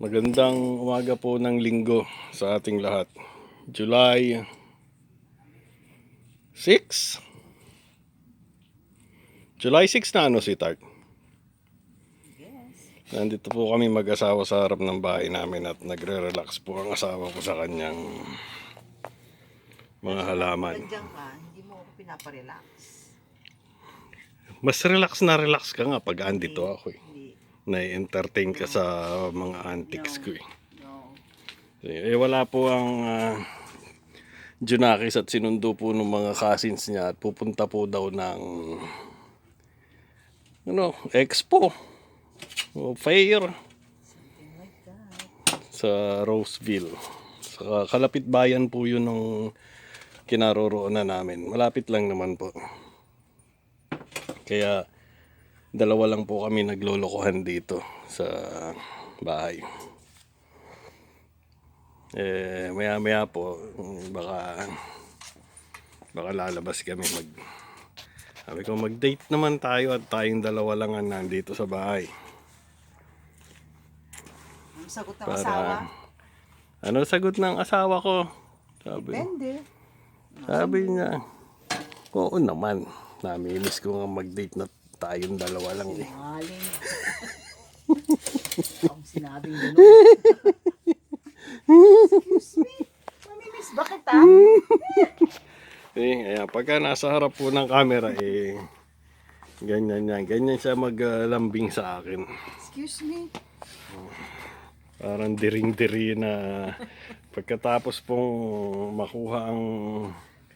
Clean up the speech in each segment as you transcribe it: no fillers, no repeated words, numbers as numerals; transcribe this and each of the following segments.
Magandang umaga po ng linggo sa ating lahat. July 6? July 6 na ano si Tart? Yes. Nandito po kami mag-asawa sa harap ng bahay namin at nagre-relax po ang asawa ko sa kanyang mga halaman. Nandiyan ka, hindi mo ako pinaparelax. Mas relax ka nga pag andito ako eh. Hindi. Na-entertain ka sa mga antics ko eh. No. Wala po ang Junakis at sinundo po ng mga cousins niya at pupunta po daw ng expo o fair Something like that. sa Roseville. Sa kalapit bayan po yun ng kinaroroonan namin. Malapit lang naman po. Kaya dalawa lang po kami naglolokohan dito sa bahay. Maya po baka lalabas kami sabi ko mag-date naman tayo at tayong dalawa lang ang nandito sa bahay. Ang sagot ng asawa? Ano sagot ng asawa ko? Depende. Sabi niya, oo naman. Namimiss ko nga mag-date na tayong dalawa lang eh. Sinungaling. Ang sinabing gano'n. Excuse me. Mamimiss ba kita? Ayan, pagka nasa harap po ng camera ganyan yan. Ganyan siya maglambing sa akin. Excuse me. Parang diring-diri na pagkatapos pong makuha ang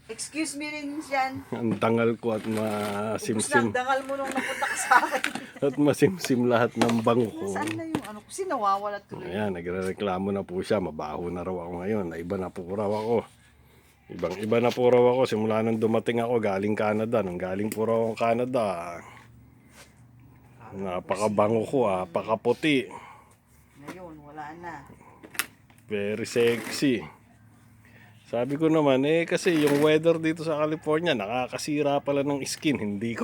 Excuse me rin yan. dangal ko at Ubus na masimsim ang dangal mo nung napunta ka sa akin. at masimsim lahat ng bango ko. Saan na yung ano? Kasi nawawala tuloy. Ayan, nagrereklamo na po siya. Mabaho na raw ako ngayon. Iba na po raw ako. Iba na po raw ako. Simula nang dumating ako galing Canada. Nung galing po raw ako Canada, napakabango ko, napakaputi. Ngayon, wala na. Very sexy. Sabi ko naman, kasi yung weather dito sa California, nakakasira pala ng skin. Hindi ko.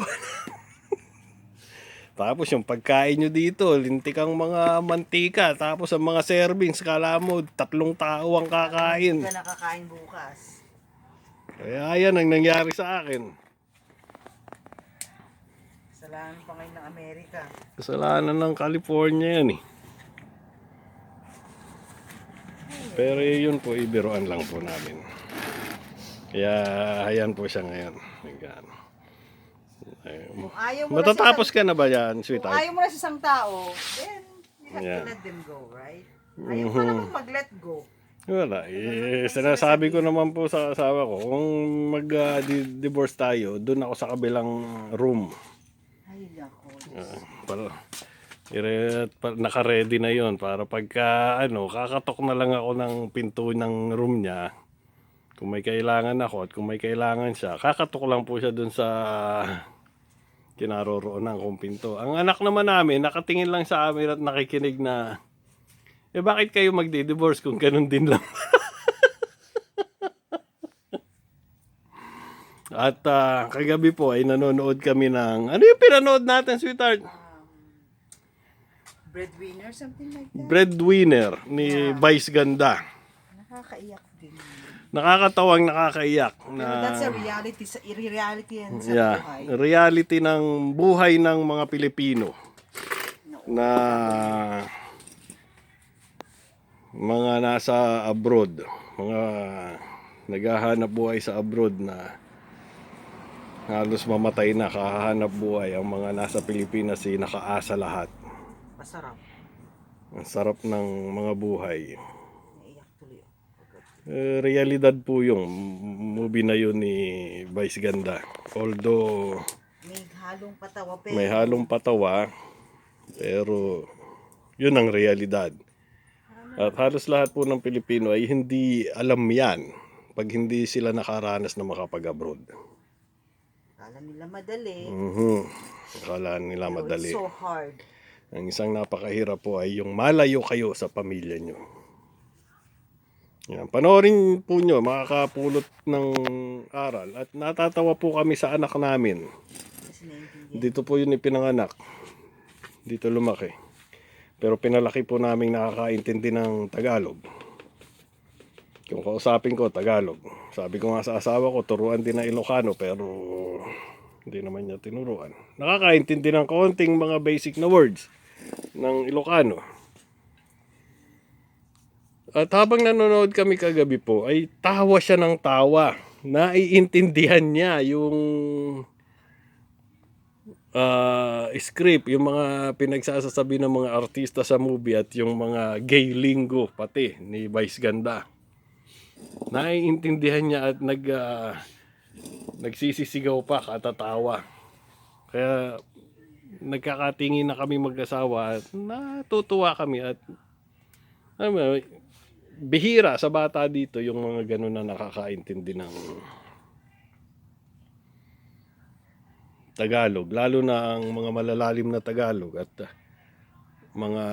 Tapos yung pagkain nyo dito, lintik ang mga mantika. Tapos ang mga servings, kala mo 3 tao ang kakain. Hindi ka nakakain bukas. Kaya yan ang nangyari sa akin. Kasalanan pa ngayon ng Amerika. Kasalanan ng California yan eh. Pero yun po, ibiruan lang po namin. Kaya ayan po siya ngayon. Kung ayaw mo Matatapos ka na ba yan, kung sweetheart? ayaw mo na sa isang tao, then you have Yeah. to let them go, right? Ayaw ka naman mag-let go. Wala. Sinasabi ko naman po sa asawa ko, kung mag-divorce tayo, doon ako sa kabilang room. Ay, nako. Naka-ready na yon para pagka kakatok na lang ako ng pinto ng room niya. Kung may kailangan ako at kung may kailangan siya, kakatok lang po siya dun sa kinaroroonan kong pinto. Ang anak naman namin, nakatingin lang sa amin at nakikinig na, bakit kayo magdi-divorce kung ganun din lang? At kagabi po ay nanonood kami ng, ano yung pinanood natin, sweetheart? Breadwinner, something like that. Breadwinner ni Vice Ganda. Nakakaiyak din. Nakakatawang nakakaiyak Pero na that's a reality. Reality yan sa buhay. reality ng buhay ng mga Pilipino na mga nasa abroad, mga naghahanap buhay sa abroad na halos mamatay na kahanap buhay. Ang mga nasa Pilipinas nakaasa lahat. Masarap. Ang sarap ng mga buhay. Naiyak tuloy. Realidad po yung movie na yun ni Vice Ganda. Although May halong patawa. Pero may halong patawa, pero yun ang realidad. At halos lahat po ng Pilipino ay hindi alam yan pag hindi sila nakaranas na makapag-abroad. Akala nila madali. Akala nila Pero madali. it's so hard. Ang isang napakahirap po ay yung malayo kayo sa pamilya nyo. Yan. Panoorin po nyo, makakapulot ng aral. At natatawa po kami sa anak namin. Kasi naiintindihan. Dito po yun ipinanganak. Dito lumaki. Pero pinalaki po namin nakakaintindi ng Tagalog. Kung kausapin ko, Tagalog. Sabi ko nga sa asawa ko, turuan din ng Ilocano, pero hindi naman niya tinuruan. Nakakaintindi ng konting mga basic na words ng Ilocano. At habang nanonood kami kagabi po, ay tawa siya ng tawa. Naiintindihan niya yung script, yung mga pinagsasasabi ng mga artista sa movie at yung mga gay lingo pati ni Vice Ganda. Naiintindihan niya at nagsisisigaw pa, katatawa. Kaya nagkakatingin na kami mag-asawa at natutuwa kami at bihira sa bata dito yung mga ganun na nakakaintindi ng Tagalog, lalo na ang mga malalalim na Tagalog at mga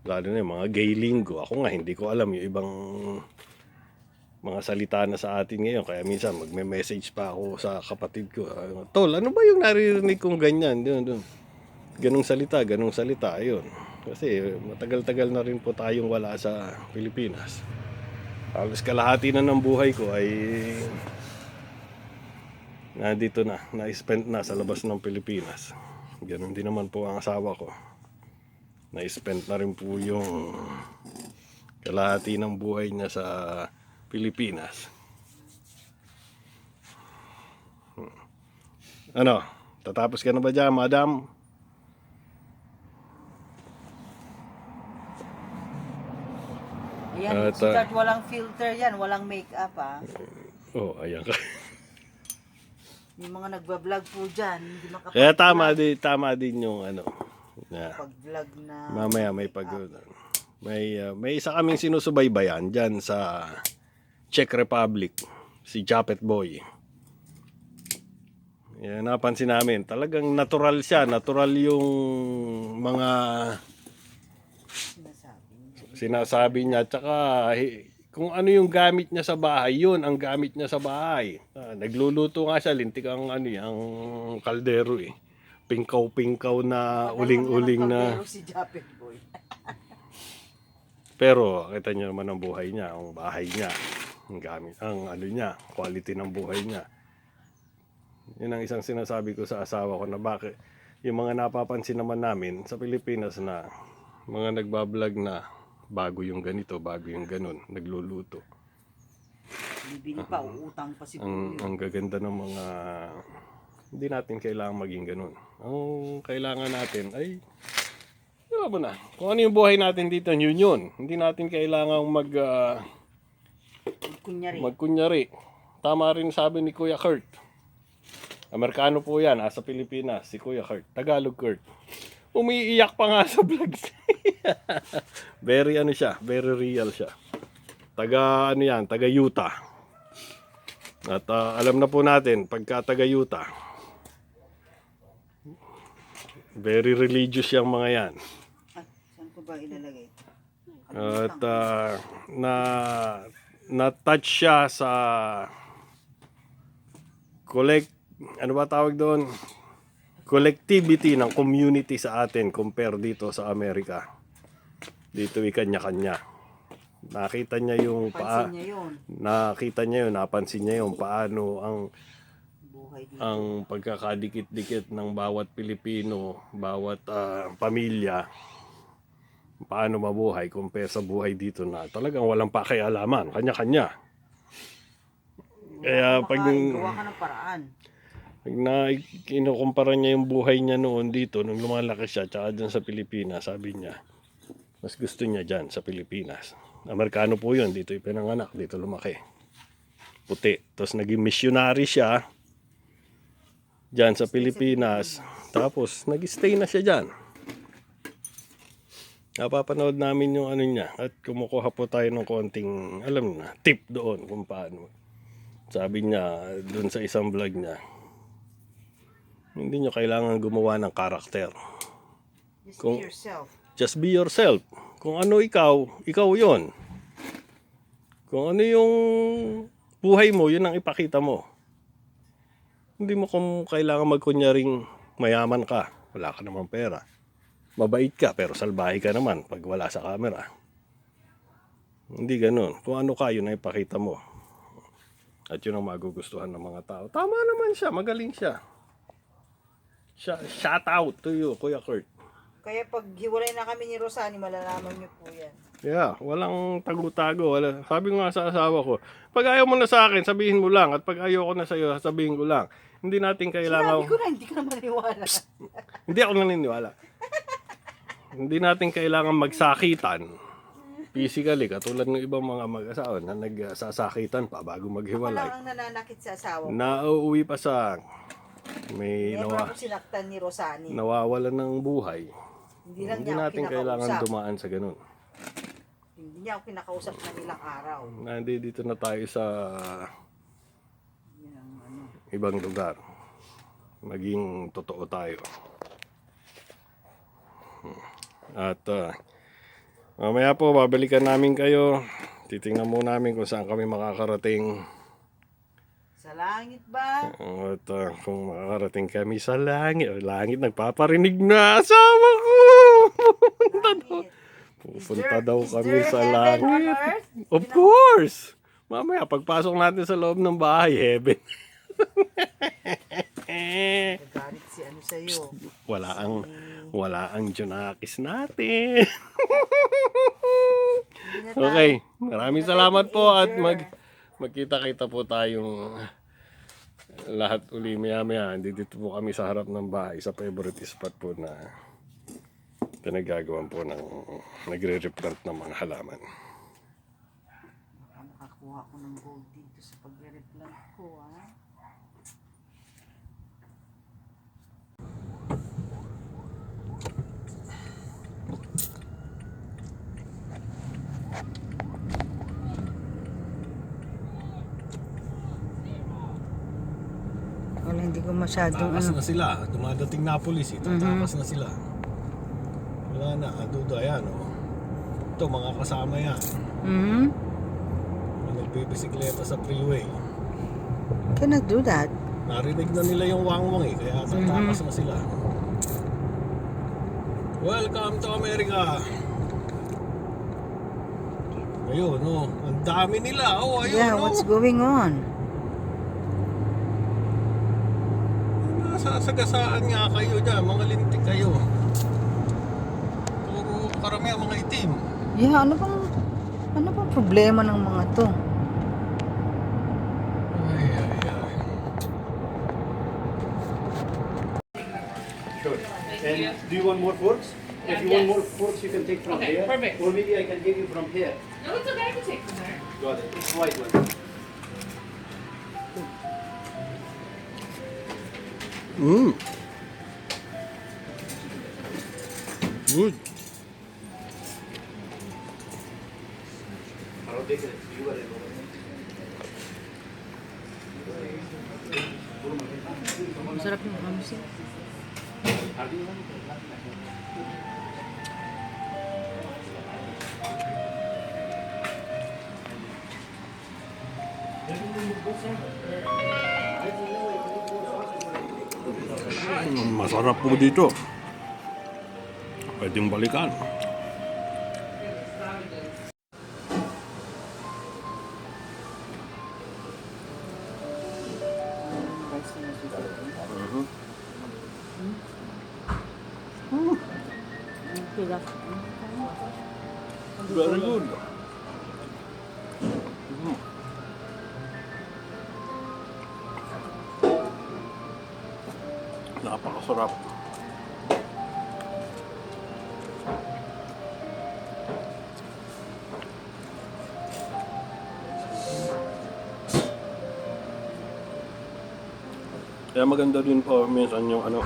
lalo na yung mga gay lingo. Ako nga hindi ko alam yung ibang mga salita na sa atin ngayon, kaya minsan magme-message pa ako sa kapatid ko, Tol, ano ba yung naririnig kong ganyan? Ganong salita, ayun. Kasi matagal-tagal na rin po tayong wala sa Pilipinas. Halos kalahati na ng buhay ko ay nandito na-spend na sa labas ng Pilipinas. Ganun din naman po ang asawa ko. Na-spend na rin po yung kalahati ng buhay niya sa Pilipinas. Ano? Tatapos ka na ba dyan, madam? Ayan, At, start walang filter yan, walang make-up Oh, ayan ka. Yung mga nagbablog po dyan, hindi makapag-vlog. Kaya tama din yung ano. Na, Pag-vlog na mamaya may may isa kaming sinusubaybayan diyan sa Czech Republic, si Japet Boy. Yan, napansin namin, talagang natural siya, natural yung mga sinasabi niya, tsaka kung ano yung gamit niya sa bahay, yun ang gamit niya sa bahay. Nagluluto nga siya, lintik ang ang kaldero eh. Pingkaw-pingkaw na uling-uling na. Si Japet Boy. Pero kita niyo naman ang buhay niya, ang bahay niya, ang gamit, ang niya, quality ng buhay niya. Yun ang isang sinasabi ko sa asawa ko na bakit yung mga napapansin naman namin sa Pilipinas na mga nagbablog na bago yung ganito, bago yung ganun, nagluluto. Bibili pa, uutang pa si Boy. Ang gaganda ng mga, hindi natin kailangan maging ganun. Ang kailangan natin ay, diba mo na, kung ano yung buhay natin dito, yun. Hindi natin kailangan magkunyari. Tama rin sabi ni Kuya Kurt. Amerikano po yan, nasa Pilipinas, si Kuya Kurt. Tagalog Kurt. Umiiyak pa nga sa vlogs. Very very real siya. Taga Utah. At alam na po natin, pagka taga Utah, very religious yung mga yan. Saan ko ba ilalagay? At na-touch siya sa ano ba tawag doon? Collectivity ng community sa atin compare dito sa Amerika. Dito kanya-kanya. Nakita niya yung napansin niya yung paano ang pagkakadikit-dikit ng bawat Pilipino, bawat pamilya, paano mabuhay compare sa buhay dito na talagang walang pakialaman, kanya-kanya. Kaya pag gawa ka ng paraan. Kinukumpara niya yung buhay niya noon dito nung lumalaki siya tsaka dyan sa Pilipinas, sabi niya mas gusto niya dyan sa Pilipinas. Amerikano po yun, dito ipinanganak, dito lumaki, puti, tapos naging missionary siya dyan sa Pilipinas, tapos nag-stay na siya dyan. Napapanood namin yung niya at kumukuha po tayo ng konting tip doon kung paano. Sabi niya doon sa isang vlog niya, hindi nyo kailangan gumawa ng karakter. Be yourself. Just be yourself. Kung ano ikaw yon. Kung ano yung buhay mo, yun ang ipakita mo. Hindi mo kung kailangan magkunyaring mayaman ka. wala ka naman pera. Mabait ka pero salbahe ka naman pag wala sa camera. Hindi ganun. Kung ano ka, yun ay ipakita mo. At yun ang magugustuhan ng mga tao. Tama naman siya, magaling siya. Shout out to you, Kuya Kurt. Kaya pag hiwalay na kami ni Rosani, malalaman niyo po yan. Yeah, walang tago-tago. Wala. Sabi ko nga sa asawa ko, pag ayaw mo na sa akin, sabihin mo lang. At pag ayaw ko na sa iyo, sabihin ko lang. Hindi natin kailangan... Sinabi ko na, hindi ka na maniwala. Hindi ako naniniwala. Hindi natin kailangan magsakitan physically, katulad ng ibang mga mag-asawa na nagsasakitan pa bago Wala maghiwalay. ang nananakit sa asawa ko. Nauuwi pa sa may Never ako sinaktan ni Rosani. nawawalan ng buhay. Hindi lang Hindi niya ako natin kailangan kinakausap. dumaan sa ganun. Hindi niya ako kinakausap ng ilang araw. Nandito na tayo sa Yan ang ano. ibang lugar. Maging totoo tayo. At mamaya po, babalikan namin kayo. Titingnan mo namin kung saan kami makakarating. Sa langit ba? At kung makakarating kami sa langit. Langit, nagpaparinig na asawa ko. Langit. Pupunta daw Is kami there sa heaven on langit. earth? Of course! Mamaya, pagpasok natin sa loob ng bahay, heaven. Nagalit si ano sa'yo. Wala ang Junakis natin. Hindi na tayo- Okay, maraming salamat po at magkita-kita po tayong lahat uli maya-maya. Dito po kami sa harap ng bahay sa favorite spot po na pinagagawan po ng nagre-replant ng mga halaman. Baka makakuha ko ng gold dito sa pagre-replant ko, ha? Wala, hindi ko masyadong Takas ano. na sila, dumadating na pulis, tatakas na sila. Wala na, duda yan. Oh. Ito, mga kasama yan. Mm-hmm. Mga nagbibisikleta sa freeway. Cannot do that. Narinig na nila yung wangwang eh, kaya tatakas na sila. Welcome to America! Ayun, no. Ang dami nila. Oh, ayun, Yeah, no. what's going on? Nasasagasaan nga kayo dyan, mga lintik kayo. Puro karamihan mga itim. Yeah, ano bang problema ng mga to? Ay, ay, ay. Sure. And do you want more forks? If you want more forks, you can take from Okay, here. perfect. Or maybe I can give you from here. No, it's okay. I can take from there. Got it. It's white one. Good. I'll take it. You are able. Masarap yung hamsi. Masarap po dito. Pwedeng balikan. Very good. Napakasarap. Kaya maganda din po minsan yung ano,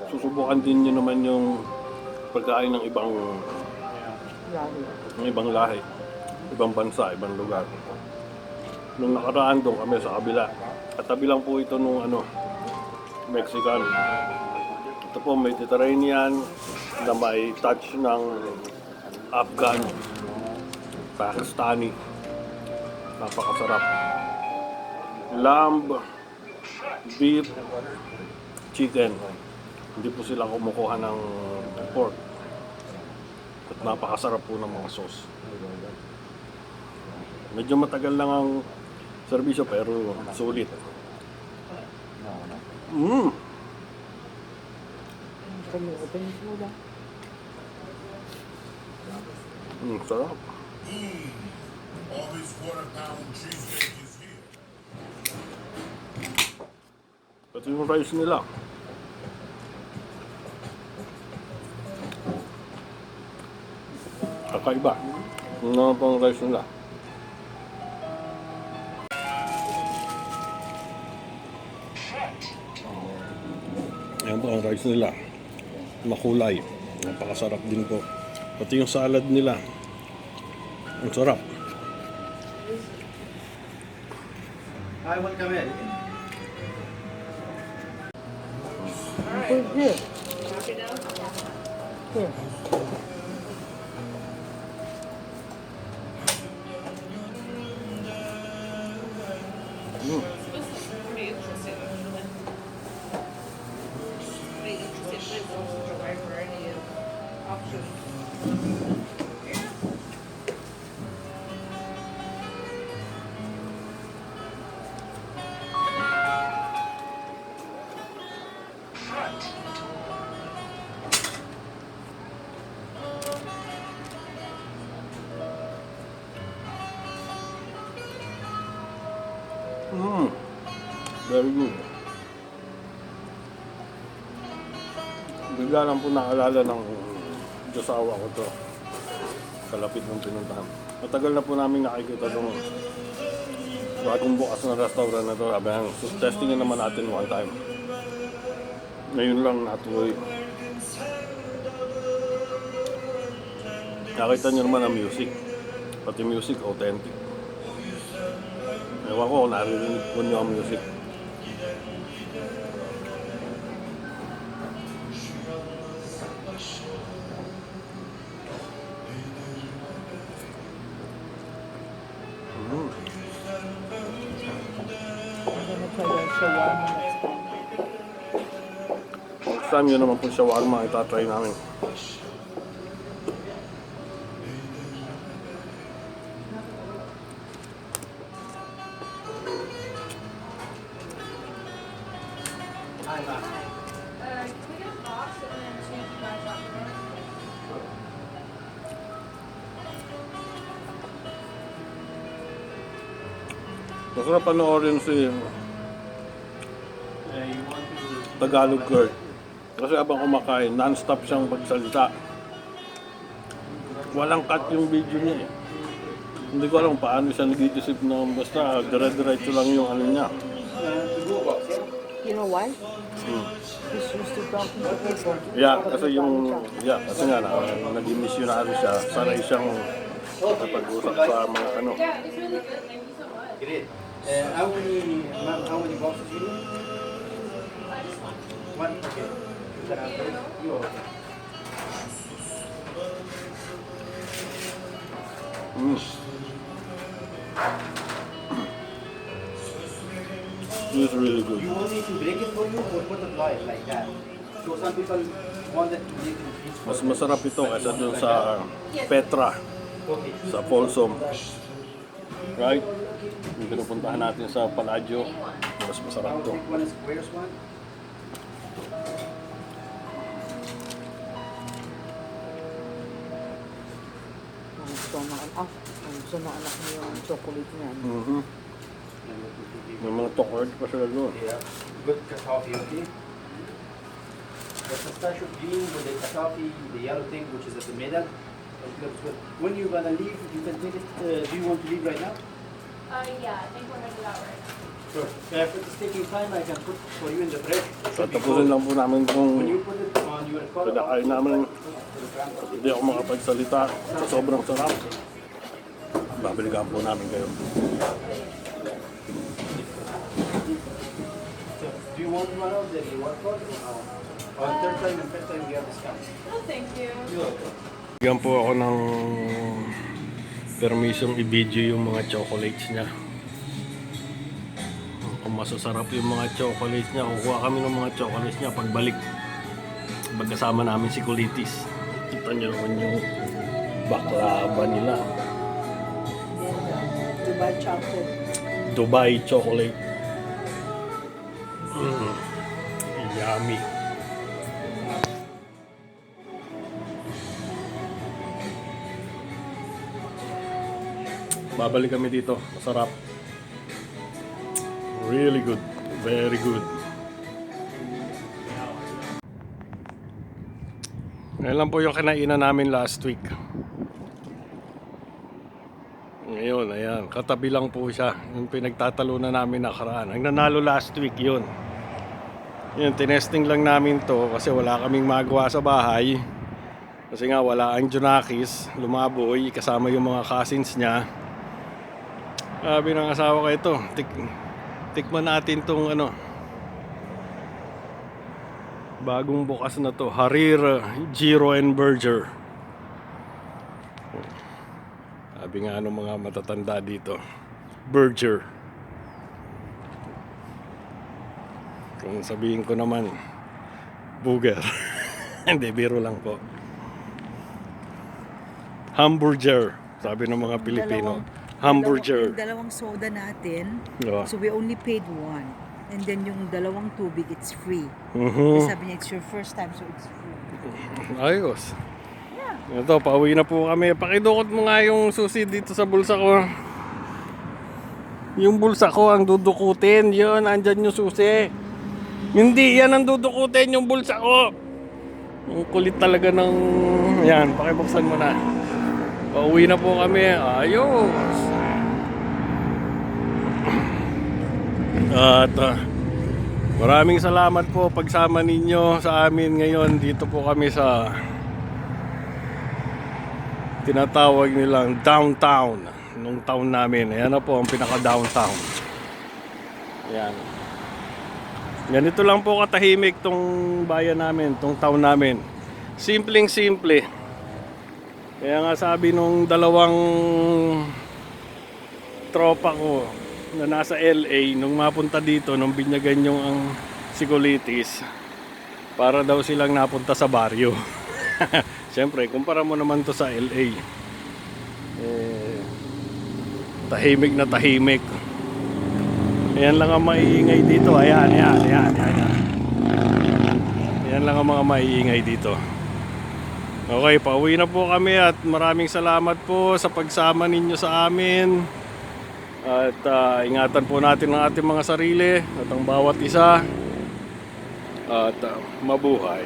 susubukan din nyo naman yung pagkain ng ibang lahi, ibang bansa, ibang lugar. Nung nakaraan doon kami sa kabila, katabi lang po ito nung ano, Mexican. Ito po Mediterranean na may touch ng Afghan, Pakistani. Napakasarap. Lamb, beef, chicken. Hindi po sila kumukuha ng pork. At napakasarap po ng mga sauce. Medyo matagal lang ang serbisyo pero sulit. Open mo lang. Sarap. All this quarter-pound cheesesteak is here. Ito yung rice nila. Kakaiba. Ano pang rice nila? Ayan po ang rice nila. Makulay. Napakasarap din po. Pati yung salad nila. Ang sarap. I will come in. Here. Here. Pretty interesting. Pretty interesting. Such a wide variety of options. Very good. Bigla lang po naalala ng josawa ko to. Kalapit ng pinuntahan. Matagal na po namin nakikita itong bagong bukas na restaurant na to. Sabi nga, testingin naman natin one time. Ngayon lang natuloy. Nakita niyo naman ang music. Pati music authentic. Ewan ko, naririnig po niyo ang music. I'm gonna try the shawarma next time. Next time yun naman po shawarma, itatry namin. Can we get a box and then change my chocolate? Masarap panoorin si You want to Tagalog Kurt. Kasi habang kumakain, non-stop siyang magsalita. Walang cut yung video niya eh. Hindi ko alam paano siya nag-iisip na basta dire-diretso lang yung ano niya. You know why? He's used to talking to people. Kasi nga naging missionary siya. Sanay siyang napag-usap sa mga ano. Yeah, it's really good. Thank you so much. Great. How many boxes you need? One. Okay. You okay. It's really good. You want me to break it for you or put it live like that? So some people want it to break in pieces. Mas masarap ito kaysa dun sa Petra, Okay. sa Folsom. Right? Yung pinupuntahan natin sa Palladio, mas masarap ito. Take one squares one. Gusto ng anak niya yung chocolate niyan. May mga chocolate pa sila doon. Yeah. Good coffee, okay? The pistachio green with the coffee, the yellow thing which is at the middle. It looks good. When you're gonna leave, you can take it. Do you want to leave right now? Yeah, I think we're headed out right now. Sure. If it's taking time, I can put for you in the fridge. So tapusin lang po namin When kung you put it on your collar, pinakain namin. Hindi ako makapagsalita sa sobrang sarap. Babalikan po namin kayo. do you want one of them? You want one? On third time and fifth time, we have discount. No, thank you. You're welcome. Bigyan po ako ng permisong i-video yung mga chocolates niya. Kung masasarap yung mga chocolates niya, kukuha kami ng mga chocolates niya pagbalik. pagkasama namin si Kulitis. Kita nyo naman yung baklava nila. Dubai chocolate. Dubai chocolate. Yummy. Babalik kami dito. Masarap. Really good. Very good. Ngayon lang po yung kinainan namin last week. Ngayon, ayan. Katabi lang po siya. Yung pinagtatalunan namin nakaraan. Ang nanalo last week yun. Yun, tinesting lang namin to kasi wala kaming magawa sa bahay. Kasi nga wala ang Junakis, lumaboy, kasama yung mga cousins niya. Sabi ng asawa ko ito, tikman natin tong bagong bukas na to, Harir, Giro and Burger. Sabi nga mga matatanda dito, Burger. Kung sabihin ko naman, Burger. Hindi, biro lang po. Hamburger, sabi ng mga Pilipino. Hamburger. Yung dalawang soda natin, Yeah. so we only paid one. And then yung dalawang tubig, it's free. Mhm. Sabi niya, it's your first time, so it's free. Ayos. Ito, pauwi na po kami. Pakidukot mo nga yung susi dito sa bulsa ko. Yung bulsa ko ang dudukutin. Yun, andyan yung susi. Hindi, yan ang dudukutin yung bulsa ko. Ang kulit talaga ng... Yan, pakibuksan mo na. Pauwi na po kami. Ayos. At maraming salamat po pagsama ninyo sa amin ngayon. Dito po kami sa tinatawag nilang downtown nung town namin. Ayan na po ang pinaka-downtown. Ayan. Ganito lang po katahimik tong bayan namin, tong town namin. Simpleng-simple. Kaya nga sabi nung dalawang tropa ko na nasa LA, nung mapunta dito, nung binyagan yung ang Sikulitis, para daw silang napunta sa baryo. Siyempre, kumpara mo naman to sa LA. Tahimik na tahimik. Ayan lang ang maiingay dito. Ayan. Ayan lang ang mga maiingay dito. Okay, pauwi na po kami at maraming salamat po sa pagsama ninyo sa amin. At ingatan po natin ang ating mga sarili at ang bawat isa. At mabuhay.